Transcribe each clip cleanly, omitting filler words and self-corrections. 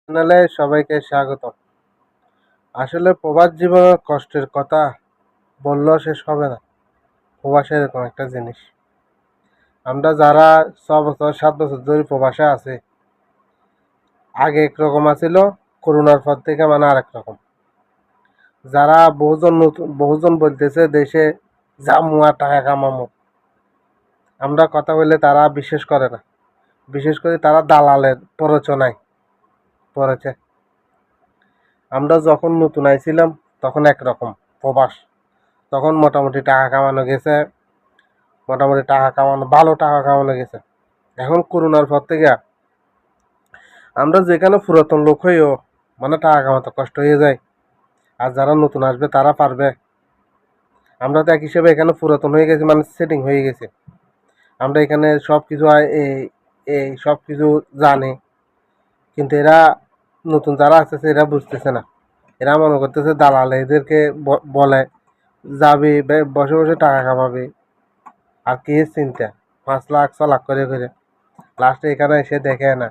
চ্যানেলে সবাইকে স্বাগত। আসলে প্রবাস জীবনের কষ্টের কথা বললেও শেষ হবে না। প্রবাস এরকম একটা জিনিস, আমরা যারা 6 বছর 7 বছর ধরে প্রবাসে আছি, আগে একরকম আছিল, করোনার পর থেকে মানে আরেক রকম। যারা বহুজন বলতেছে দেশে যামু আর টাকা কামামু, আমরা কথা বললে তারা বিশ্বাস করে না। বিশেষ করে তারা দালালের প্ররোচনায় পড়েছে। আমরা যখন নতুন আইছিলাম তখন একরকম প্রবাস, তখন মোটামুটি টাকা কামানো গেছে, ভালো টাকা কামানো গেছে। এখন করোনার পর থেকে আমরা যেখানে পুরাতন লোক হইও মানে টাকা কামাতে কষ্ট হয়ে যায়, আর যারা নতুন আসবে তারা পারবে। আমরা তো এক হিসেবে এখানে পুরাতন হয়ে গেছি, মানে সেটিং হয়ে গেছে। আমরা এখানে সব কিছু এই এই সব কিছু জানি, কিন্তু এরা নতুন যারা আসতেছে এরা বুঝতেছে না। এরা মনে করতেছে দালাল এদেরকে বলে যাবি বসে বসে টাকা কামাবি, আর কি চিন্তা 5 লাখ 6 লাখ করে করে লাস্টে এখানে এসে দেখে না,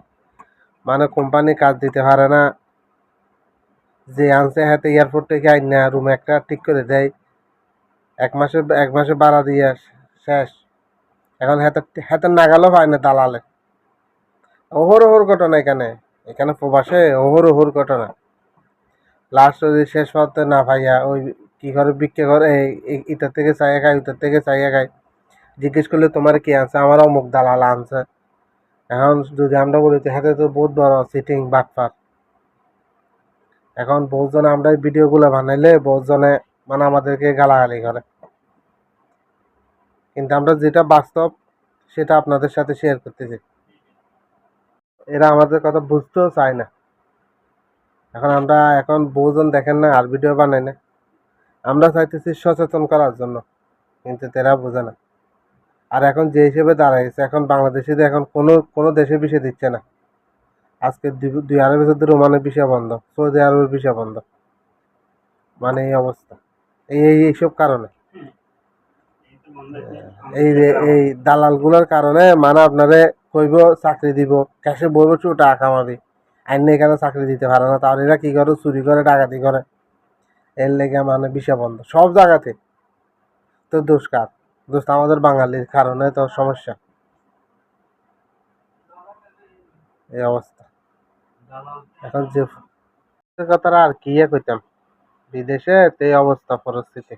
মানে কোম্পানি কাজ দিতে পারে না। যে আনছে হাতে এয়ারপোর্ট থেকে আইন না রুমে একটা ঠিক করে দেয়, এক মাসে ভাড়া দিয়ে শেষ। এখন হাতের নাগালও পায় না দালালে। ওহর ঘটনা এখানে, এখানে প্রবাসে ওহর ঘটনা। লাস্ট যদি শেষ পথে না ভাইয়া ওই কি করে বিক্রি করে, ইটার থেকে চাইয়া খায়, উটার থেকে চাইয়া খায়। জিজ্ঞেস করলে তোমার কি আনছে, আমার অমুক দালাল আনছে। এখন যদি আমরা বলি হাতে তো বহুত বড় সিটিং বাটপার। এখন বহুজনে আমরা এই ভিডিওগুলো বানাইলে বহুজনে মানে আমাদেরকে গালাগালি করে, কিন্তু আমরা যেটা বাস্তব সেটা আপনাদের সাথে শেয়ার করতেছি। এরা আমাদের কথা বুঝতেও চায় না। এখন বহুজন দেখেন না আর ভিডিও বানাই না, আমরা চাইতেছি সচেতন করার জন্য, কিন্তু তারা বোঝে না। আর এখন যে হিসেবে দাঁড়াইছে, এখন বাংলাদেশে এখন কোনো দেশে বিষয় দিচ্ছে না। আজকে 2 আড়াই বছর ধরে ওমানের বিষয় বন্ধ, সৌদি আরবের বিষয় বন্ধ, মানে এই অবস্থা এইসব কারণে, এই দালাল গুলার কারণে। মানে আপনারে কইব চাকরি দিব, ক্যাশে বইব টাকা কামাবি, আইন এখানে চাকরি দিতে পারে না। তাহলে এরা কি করে, চুরি করে ডাকাতি করে। এর লেগে মানে বিষয় বন্ধ সব জায়গাতে। তো দোষ কার? দোষ আমাদের বাঙালির কারণে তো সমস্যা, এই অবস্থা। এখন যে কথাটা আর কি কইতাম, বিদেশে এই অবস্থা পরিস্থিতি।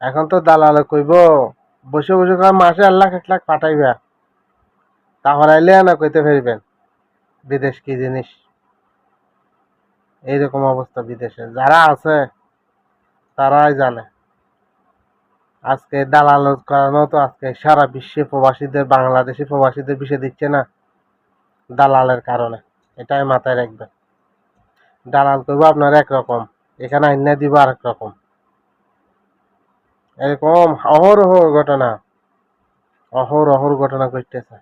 এখন তো দালালে কইব বসে বসে মাসে 1 লাখ পাঠাইবা, তারপর আইলে না কইতে ফেরবেন বিদেশ কি জিনিস। এইরকম অবস্থা বিদেশে যারা আছে তারাই জানে। আজকে দালাল কারণে তো আজকে সারা বিশ্বে প্রবাসীদের, বাংলাদেশি প্রবাসীদের বিষয় দিচ্ছে না, দালালের কারণে। এটাই মাথায় রাখবেন। দালাল করবো আপনার একরকম, এখানে আইনা দিব আরেক রকম। এরকম অহরহ ঘটনা ঘটতেছে।